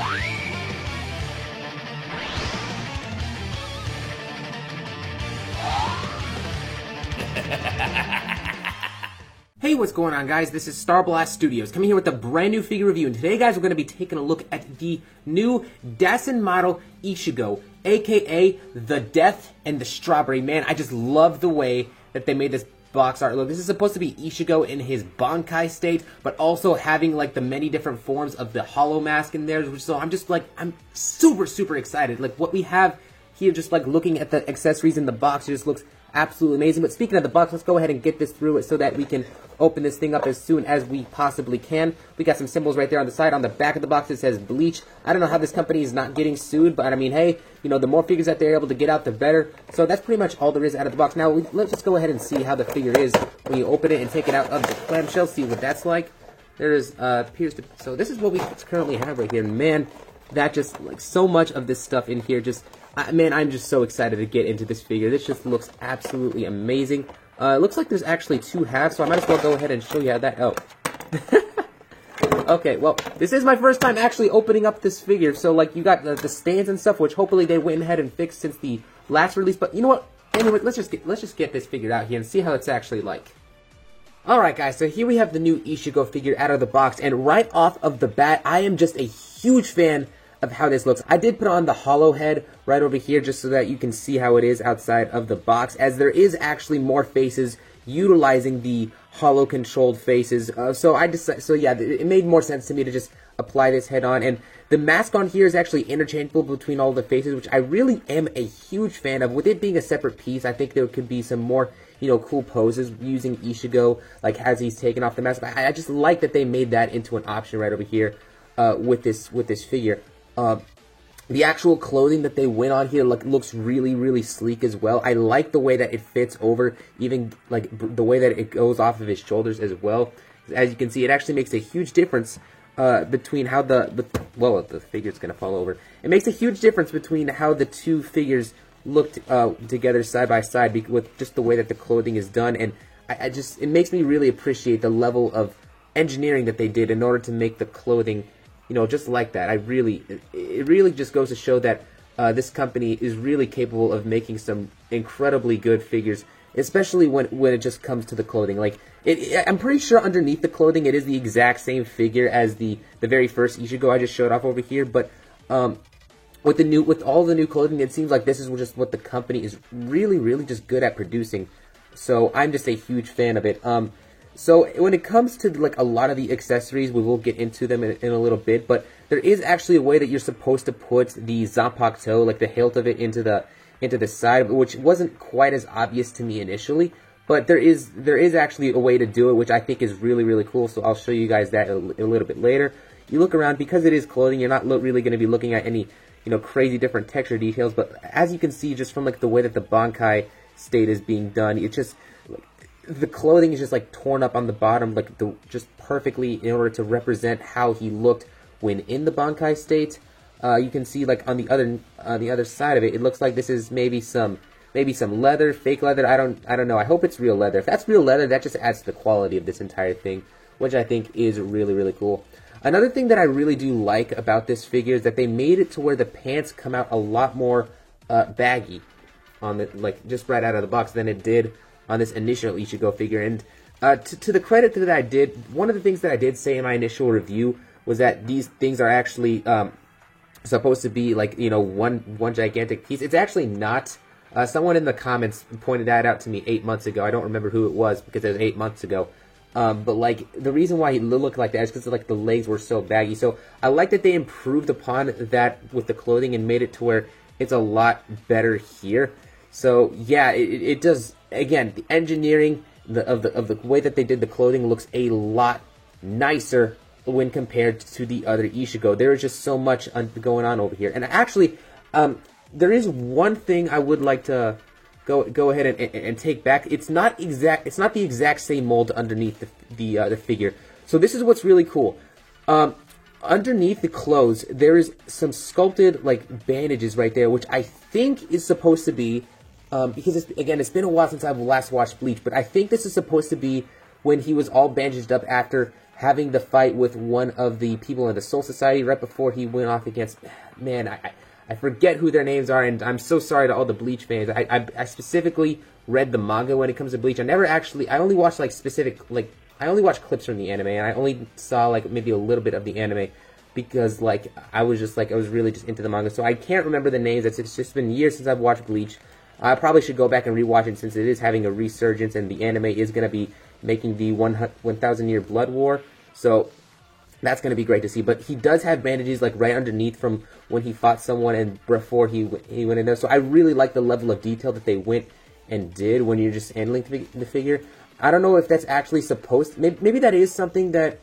Hey, what's going on, guys? This is Star Blast Studios coming here with a brand new figure review, and today, guys, we're going to be taking a look at the new Daisen model Ichigo, aka the Death and the Strawberry. Man, I just love the way that they made this box art look. This is supposed to be Ichigo in his Bankai state, but also having like the many different forms of the Hollow Mask in there. So I'm just like, I'm super excited. Like what we have here, just like looking at the accessories in the box, it just looks absolutely amazing. But speaking of the box, let's go ahead and get this through it so that we can open this thing up as soon as we possibly can. We got some symbols right there on the side. On the back of the box, it says Bleach. I don't know how this company is not getting sued, but I mean, hey, you know, the more figures that they're able to get out, the better. So that's pretty much all there is out of the box. Now, let's just go ahead and see how the figure is when you open it and take it out of the clamshell, see what that's like. There's, appears to, so this is what we currently have right here. Man, that just, like, so much of this stuff in here just, man, I'm just so excited to get into this figure. This just looks absolutely amazing. It looks like there's actually two halves, so I might as well go ahead and show you how that... Oh. Okay, well, this is my first time actually opening up this figure, so, like, you got the stands and stuff, which hopefully they went ahead and fixed since the last release, but you know what? Anyway, let's just get this figured out here and see how it's actually like. Alright, guys, so here we have the new Ichigo figure out of the box, and right off of the bat, I am just a huge fan of how this looks. I did put on the hollow head right over here just so that you can see how it is outside of the box, as there is actually more faces utilizing the hollow controlled faces. So yeah, it made more sense to me to just apply this head on, and the mask on here is actually interchangeable between all the faces, which I really am a huge fan of. With it being a separate piece, I think there could be some more, you know, cool poses using Ichigo, like as he's taking off the mask. I just like that they made that into an option right over here with this figure. The actual clothing that they went on here looks really sleek as well. I like the way that it fits over, even like the way that it goes off of his shoulders as well. As you can see, it actually makes a huge difference between how well, the figure's gonna fall over. It makes a huge difference between how the two figures looked together side by side with just the way that the clothing is done, and it makes me really appreciate the level of engineering that they did in order to make the clothing, you know, just like that. It really just goes to show that this company is really capable of making some incredibly good figures, especially when it just comes to the clothing. Like, I'm pretty sure underneath the clothing it is the exact same figure as the very first Ichigo I just showed off over here, but with all the new clothing, it seems like this is just what the company is really just good at producing. So I'm just a huge fan of it. So when it comes to like a lot of the accessories, we will get into them in a little bit, but there is actually a way that you're supposed to put the Zanpakuto, like the hilt of it, into the side, which wasn't quite as obvious to me initially, but there is actually a way to do it, which I think is really cool. So I'll show you guys that a little bit later. You look around, because it is clothing, you're not really going to be looking at any, you know, crazy different texture details, but as you can see just from like the way that the Bankai state is being done, it's just the clothing is just like torn up on the bottom, like just perfectly in order to represent how he looked when in the Bankai state. You can see like on the other side of it, it looks like this is maybe some leather, fake leather. I don't know. I hope it's real leather. If that's real leather, that just adds to the quality of this entire thing, which I think is really cool. Another thing that I really do like about this figure is that they made it to where the pants come out a lot more baggy on the, like, just right out of the box than it did on this initial Ichigo figure. And to the credit that I did, one of the things that I did say in my initial review was that these things are actually supposed to be like, you know, one gigantic piece. It's actually not. Someone in the comments pointed that out to me 8 months ago. I don't remember who it was because it was 8 months ago. But like the reason why he looked like that is because like the legs were so baggy. So I like that they improved upon that with the clothing and made it to where it's a lot better here. So yeah, it does. Again, the engineering of the way that they did the clothing looks a lot nicer when compared to the other Ichigo. There is just so much going on over here. And actually, there is one thing I would like to go ahead and take back. It's not the exact same mold underneath the figure. So this is what's really cool. Underneath the clothes, there is some sculpted like bandages right there, which I think is supposed to be because it's been a while since I've last watched Bleach, but I think this is supposed to be when he was all bandaged up after having the fight with one of the people in the Soul Society right before he went off against, man, I forget who their names are, and I'm so sorry to all the Bleach fans. I specifically read the manga when it comes to Bleach. I only watched like I only watched clips from the anime, and I only saw like maybe a little bit of the anime because like I was really just into the manga. So I can't remember the names. It's just been years since I've watched Bleach. I probably should go back and rewatch it since it is having a resurgence, and the anime is going to be making the 1,000 Year Blood War. So that's going to be great to see. But he does have bandages like right underneath from when he fought someone and before he went in there. So I really like the level of detail that they went and did when you're just handling the figure. I don't know if that's actually supposed to, maybe that is something that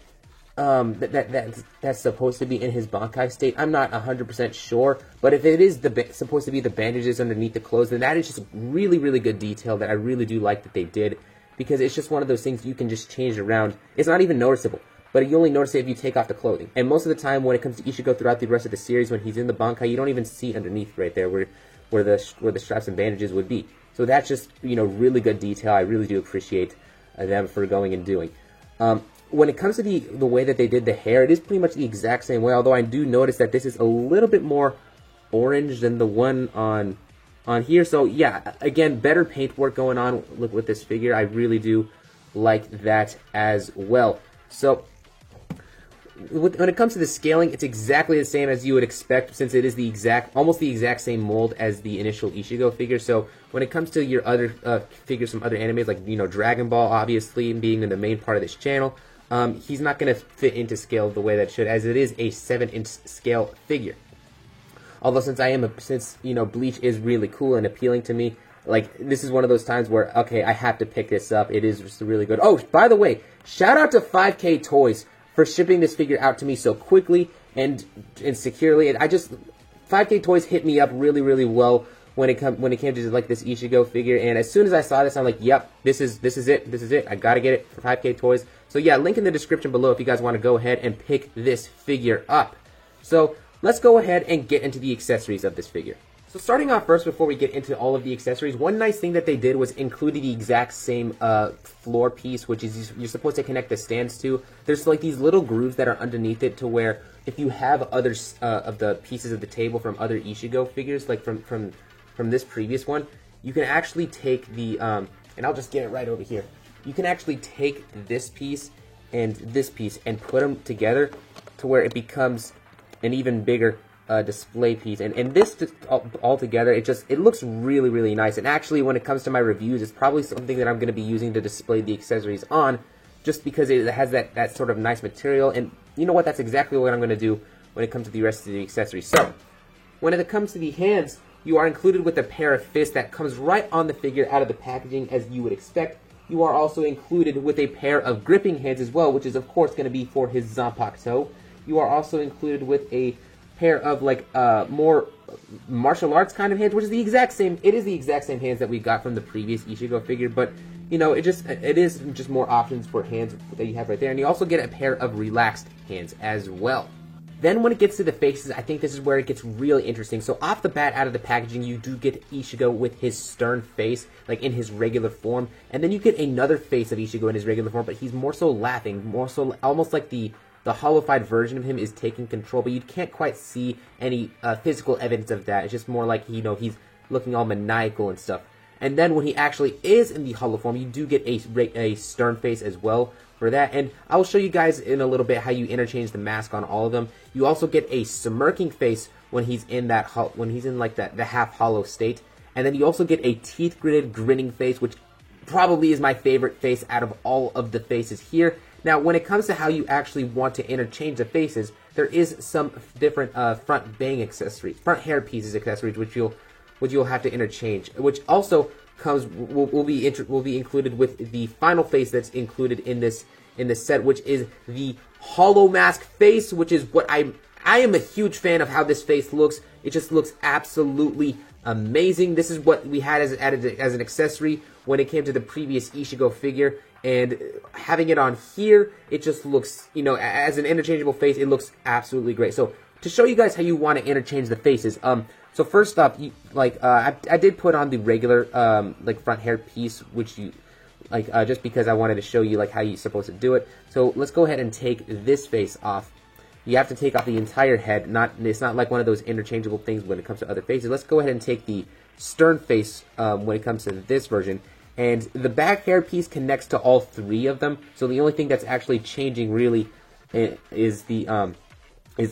that's supposed to be in his Bankai state. I'm not 100% sure, but if it is supposed to be the bandages underneath the clothes, then that is just really, really good detail that I really do like that they did, because it's just one of those things you can just change around. It's not even noticeable, but you only notice it if you take off the clothing. And most of the time when it comes to Ichigo throughout the rest of the series, when he's in the Bankai, you don't even see underneath right there where the straps and bandages would be. So that's just, really good detail. I really do appreciate them for going and doing. When it comes to the way that they did the hair, it is pretty much the exact same way, although I do notice that this is a little bit more orange than the one on here. So yeah, again, better paint work going on with this figure. I really do like that as well. So when it comes to the scaling, it's exactly the same as you would expect, since it is almost the exact same mold as the initial Ichigo figure. So when it comes to your other figures from other animes, like Dragon Ball, obviously being in the main part of this channel, he's not going to fit into scale the way that it should, as it is a 7-inch scale figure. Although since Bleach is really cool and appealing to me, like this is one of those times where, okay, I have to pick this up. It is just really good. Oh, by the way, shout out to 5K Toys for shipping this figure out to me so quickly and securely. And 5K Toys hit me up really, really well when it came to like this Ichigo figure. And as soon as I saw this, I'm like, yep, this is it. I gotta get it for 5K Toys. So yeah, link in the description below if you guys want to go ahead and pick this figure up. So let's go ahead and get into the accessories of this figure. So starting off first, before we get into all of the accessories, one nice thing that they did was include the exact same floor piece, which is you're supposed to connect the stands to. There's like these little grooves that are underneath it, to where if you have other of the pieces of the table from other Ichigo figures, like from this previous one, you can actually take the and I'll just get it right over here. You can actually take this piece and put them together to where it becomes an even bigger display piece, and this all together, it looks really, really nice. And actually, when it comes to my reviews, it's probably something that I'm going to be using to display the accessories on, just because it has that sort of nice material. And you know what, that's exactly what I'm going to do when it comes to the rest of the accessories. So when it comes to the hands, you are included with a pair of fists that comes right on the figure out of the packaging, as you would expect. You are also included with a pair of gripping hands as well, which is of course going to be for his Zanpakuto. You are also included with a pair of like more martial arts kind of hands, which is the exact same. It is the exact same hands that we got from the previous Ichigo figure, but it is just more options for hands that you have right there. And you also get a pair of relaxed hands as well. Then when it gets to the faces, I think this is where it gets really interesting. So off the bat, out of the packaging, you do get Ichigo with his stern face, like in his regular form. And then you get another face of Ichigo in his regular form, but he's more so laughing, more so almost like the hollowified version of him is taking control, but you can't quite see any physical evidence of that. It's just more like, he's looking all maniacal and stuff. And then when he actually is in the hollow form, you do get a stern face as well for that. And I'll show you guys in a little bit how you interchange the mask on all of them. You also get a smirking face when he's in that the half hollow state. And then you also get a teeth gritted grinning face, which probably is my favorite face out of all of the faces here. Now, when it comes to how you actually want to interchange the faces, there is some different front hairpieces accessories which you'll have to interchange, which also will be included with the final face that's included in this set, which is the hollow mask face, which is what I am a huge fan of how this face looks. It just looks absolutely amazing. This is what we had as an accessory when it came to the previous Ichigo figure, and having it on here, it just looks, as an interchangeable face, it looks absolutely great. So to show you guys how you want to interchange the faces, so first up, I did put on the regular front hair piece, which like just because I wanted to show you like how you're supposed to do it. So let's go ahead and take this face off. You have to take off the entire head. It's not like one of those interchangeable things when it comes to other faces. Let's go ahead and take the stern face when it comes to this version. And the back hair piece connects to all three of them. So the only thing that's actually changing really is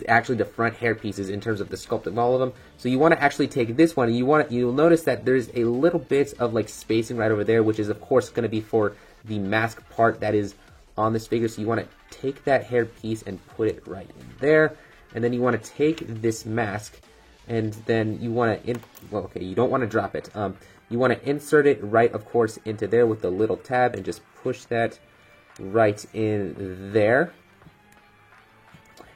actually the front hair pieces in terms of the sculpt of all of them. So you want to actually take this one, and you'll notice that there's a little bit of like spacing right over there, which is of course going to be for the mask part that is on this figure. So you want to take that hair piece and put it right in there, and then you want to take this mask, and then you want to you don't want to drop it. You want to insert it right, of course, into there with the little tab, and just push that right in there.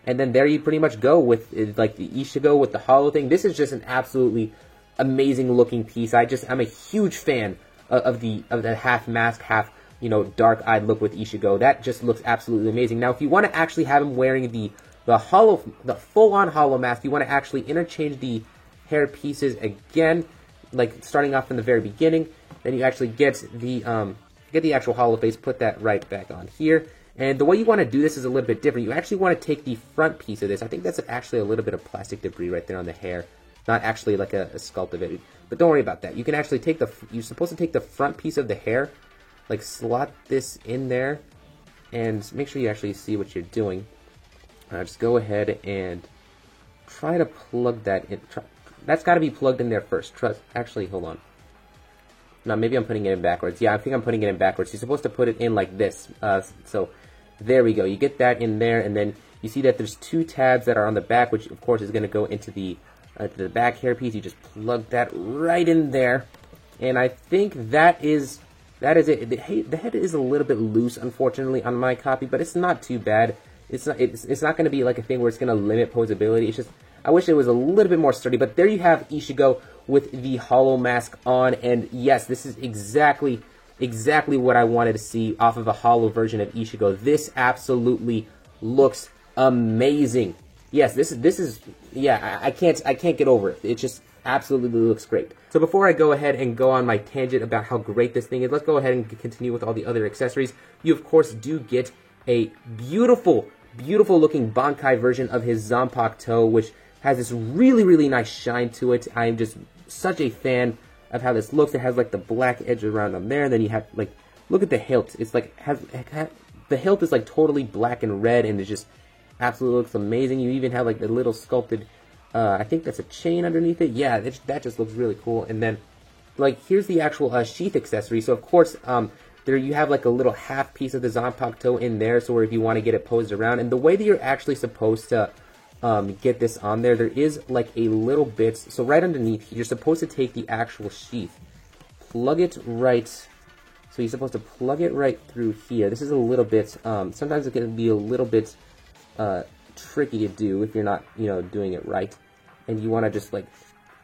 And then there you pretty much go with like the Ichigo with the hollow thing. This is just an absolutely amazing looking piece. I'm a huge fan of the half mask, half dark-eyed look with Ichigo. That just looks absolutely amazing. Now, if you want to actually have him wearing the full-on hollow mask, you want to actually interchange the hair pieces again, like starting off from the very beginning. Then you actually get the actual hollow face, put that right back on here. And the way you want to do this is a little bit different. You actually want to take the front piece of this. I think that's actually a little bit of plastic debris right there on the hair. Not actually like a sculpt of it. But don't worry about that. You can actually take you're supposed to take the front piece of the hair, like slot this in there, and make sure you actually see what you're doing. Just go ahead and try to plug that in. That's got to be plugged in there first. Actually, hold on. No, maybe I'm putting it in backwards. Yeah, I think I'm putting it in backwards. You're supposed to put it in like this. So there we go. You get that in there, and then you see that there's two tabs that are on the back, which of course is going to go into the back hair piece. You just plug that right in there, and I think that is it. The head is a little bit loose, unfortunately, on my copy, but it's not too bad. It's not going to be like a thing where it's going to limit posability. It's just I wish it was a little bit more sturdy. But there you have Ichigo with the hollow mask on, and yes, this is exactly what I wanted to see off of a hollow version of Ichigo. This absolutely looks amazing. Yes, this is yeah, I can't get over it. It just absolutely looks great. So before I go ahead and go on my tangent about how great this thing is, let's go ahead and continue with all the other accessories. You of course do get a beautiful looking Bankai version of his Zanpakuto, which has this really nice shine to it. I am just such a fan of how this looks. It has like the black edge around them there, and then you have like, look at the hilt. It's like the hilt is like totally black and red, and it just absolutely looks amazing. You even have like the little sculpted, I think that's a chain underneath it. Yeah, that just looks really cool. And then like here's the actual sheath accessory. So of course there you have like a little half piece of the Zanpakuto in there, so if you want to get it posed around. And the way that you're actually supposed to get this on there is like a little bit, so right underneath, you're supposed to take the actual sheath, plug it right, so you're supposed to plug it right through here. This is a little bit, sometimes it can be a little bit tricky to do if you're not, doing it right, and you want to just like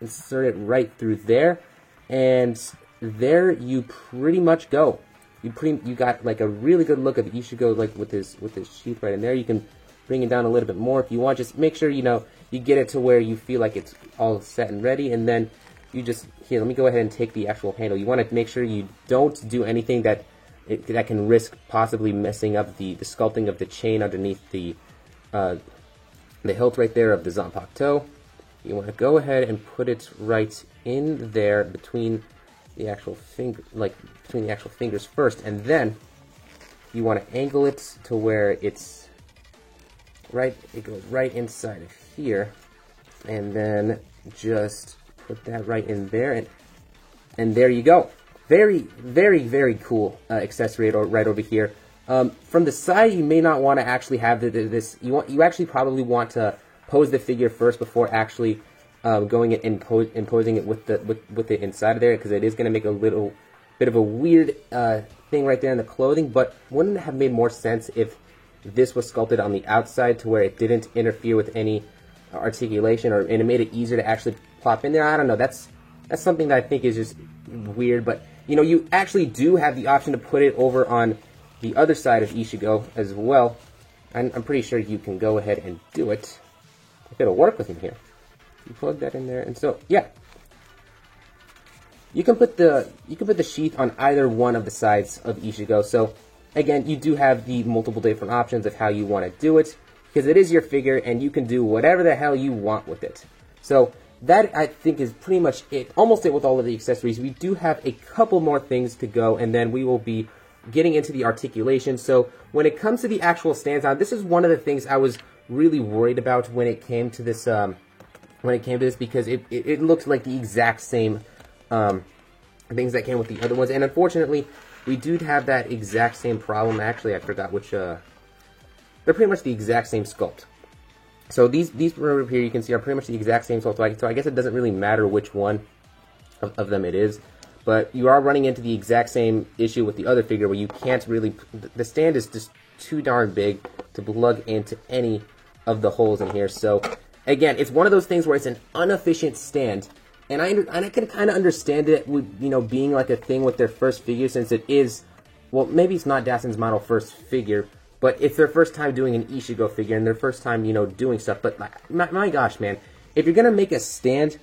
insert it right through there, and there you pretty much go. You got like a really good look of Ichigo, like with his sheath right in there. You can bring it down a little bit more if you want. Just make sure, you get it to where you feel like it's all set and ready. And then you just, here, let me go ahead and take the actual handle. You want to make sure you don't do anything that can risk possibly messing up the sculpting of the chain underneath the hilt right there of the Zanpakuto. You want to go ahead and put it right in there between the actual fingers first. And then you want to angle it to where it's right, it goes right inside of here, and then just put that right in there, and there you go. Very cool accessory right over here. From the side, you may not want to actually have this. You actually probably want to pose the figure first before actually going in and posing it with the inside of there, because it is going to make a little bit of a weird thing right there in the clothing. But wouldn't it have made more sense if this was sculpted on the outside to where it didn't interfere with any articulation, and it made it easier to actually plop in there? I don't know. That's something that I think is just weird. But you actually do have the option to put it over on the other side of Ichigo as well. I'm pretty sure you can go ahead and do it if it'll work with him here. You plug that in there, and so yeah. you can put the sheath on either one of the sides of Ichigo. So again, you do have the multiple different options of how you want to do it, because it is your figure and you can do whatever the hell you want with it. So that, I think, is pretty much it, almost it with all of the accessories. We do have a couple more things to go, and then we will be getting into the articulation. So when it comes to the actual stands, now this is one of the things I was really worried about when it came to this, because it looked like the exact same things that came with the other ones, and unfortunately, we do have that exact same problem. Actually, I forgot which, they're pretty much the exact same sculpt. So these over here, you can see, are pretty much the exact same sculpt, so I guess it doesn't really matter which one of them it is, but you are running into the exact same issue with the other figure, where you can't really, the stand is just too darn big to plug into any of the holes in here. So again, it's one of those things where it's an inefficient stand, and I can kind of understand it with, you know, being like a thing with their first figure, since it is, well, maybe it's not Dassen's model first figure, but it's their first time doing an Ichigo figure, and their first time, you know, doing stuff. But my gosh, man, if you're gonna make a stand,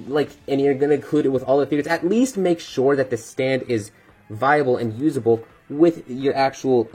like, and you're gonna include it with all the figures, at least make sure that the stand is viable and usable with your actual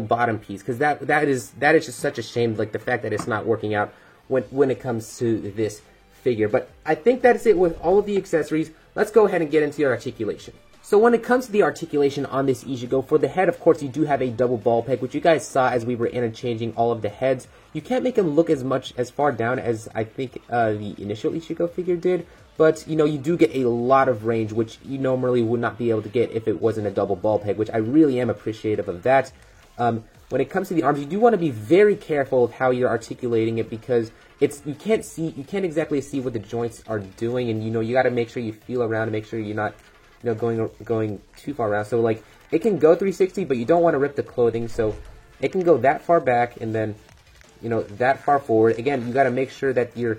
bottom piece, because that is just such a shame, like the fact that it's not working out when it comes to this figure. But I think that's it with all of the accessories. Let's go ahead and get into your articulation. So when it comes to the articulation on this Ichigo, for the head, of course, you do have a double ball peg, which you guys saw as we were interchanging all of the heads. You can't make him look as far down as I think the initial Ichigo figure did, but, you know, you do get a lot of range, which you normally would not be able to get if it wasn't a double ball peg, which I really am appreciative of that. When it comes to the arms, you do want to be very careful of how you're articulating it, because you can't exactly see what the joints are doing, and, you know, you got to make sure you feel around to make sure you're not, you know, going too far around. So, like, it can go 360, but you don't want to rip the clothing, so it can go that far back and then, you know, that far forward. Again, you got to make sure that you're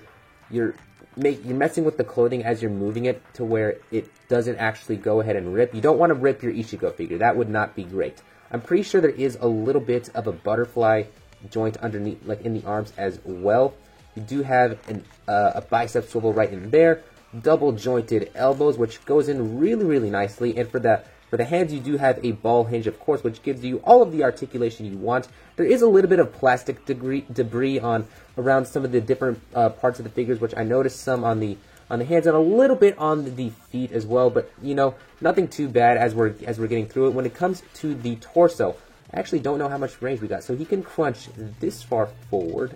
messing with the clothing as you're moving it to where it doesn't actually go ahead and rip. You don't want to rip your Ichigo figure. That would not be great. I'm pretty sure there is a little bit of a butterfly joint underneath, like in the arms as well. You do have a bicep swivel right in there, double jointed elbows, which goes in really, really nicely. And for the hands, you do have a ball hinge, of course, which gives you all of the articulation you want. There is a little bit of plastic debris around some of the different parts of the figures, which I noticed some on the hands and a little bit on the feet as well. But, you know, nothing too bad as we're getting through it. When it comes to the torso, I actually don't know how much range we got. So he can crunch this far forward,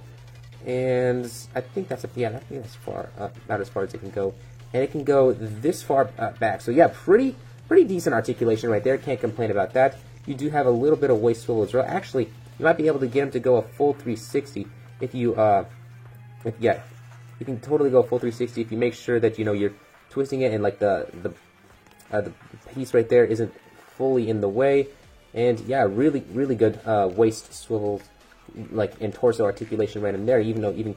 and I think that's far, about as far as it can go, and it can go this far back. So yeah, pretty decent articulation right there. Can't complain about that. You do have a little bit of waist swivel as well. Actually, you might be able to get him to go a full 360 if you you can totally go full 360 if you make sure that, you know, you're twisting it and like the piece right there isn't fully in the way. And yeah, really good waist swivels, like, in torso articulation right in there, even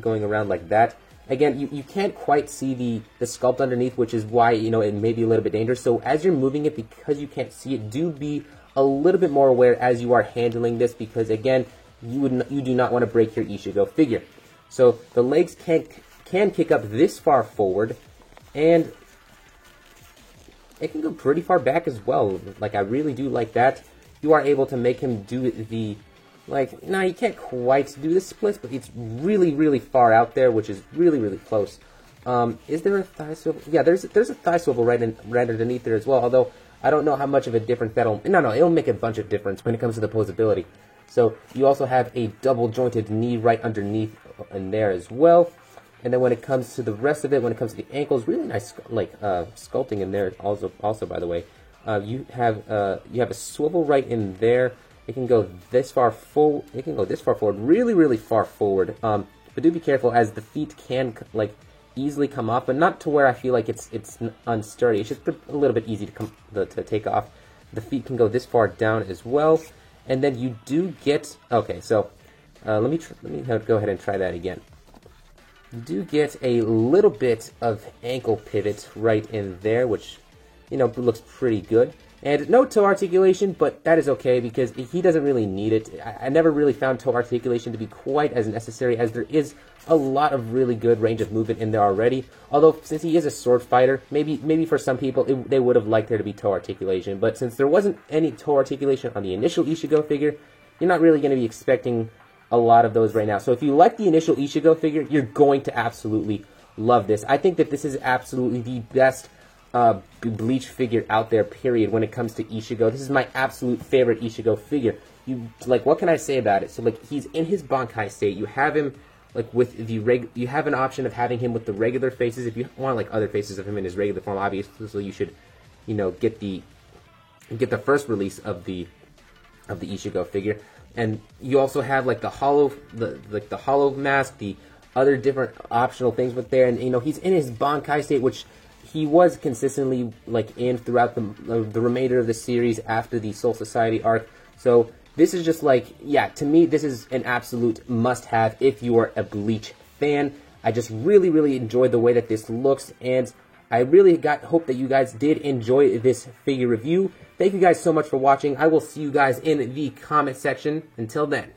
going around like that. Again, you can't quite see the sculpt underneath, which is why, you know, it may be a little bit dangerous. So as you're moving it, because you can't see it, do be a little bit more aware as you are handling this, because again, you do not want to break your Ichigo figure. So the legs can kick up this far forward, and it can go pretty far back as well. Like, I really do like that. You are able to make him do the, like, no, you can't quite do the splits, but it's really far out there, which is really close. Is there a thigh swivel? Yeah, there's a thigh swivel right underneath there as well, although I don't know how much of a difference that'll... No, it'll make a bunch of difference when it comes to the posability. So you also have a double jointed knee right underneath in there as well. And then when it comes to the rest of it, when it comes to the ankles, really nice, like, sculpting in there also by the way. You have a swivel right in there. It can go this far forward. It can go this far forward, really far forward. But do be careful, as the feet can, like, easily come off, but not to where I feel like it's unsturdy. It's just a little bit easy to take off. The feet can go this far down as well, and then you do get... Okay, so let me go ahead and try that again. You do get a little bit of ankle pivot right in there, which, you know, looks pretty good. And no toe articulation, but that is okay because he doesn't really need it. I never really found toe articulation to be quite as necessary, as there is a lot of really good range of movement in there already. Although, since he is a sword fighter, maybe for some people they would have liked there to be toe articulation. But since there wasn't any toe articulation on the initial Ichigo figure, you're not really going to be expecting a lot of those right now. So if you like the initial Ichigo figure, you're going to absolutely love this. I think that this is absolutely the best Bleach figure out there, period, when it comes to Ichigo. This is my absolute favorite Ichigo figure. What can I say about it? So, like, he's in his Bankai state. You have him, like, with the you have an option of having him with the regular faces. If you want, like, other faces of him in his regular form, obviously you should, you know, get the first release of the Ichigo figure. And you also have, like, the hollow mask, the other different optional things with there. And, you know, he's in his Bankai state, which he was consistently, like, in throughout the remainder of the series after the Soul Society arc. So this is just like, yeah, to me, this is an absolute must-have if you are a Bleach fan. I just really, really enjoyed the way that this looks, and I really hope that you guys did enjoy this figure review. Thank you guys so much for watching. I will see you guys in the comment section. Until then.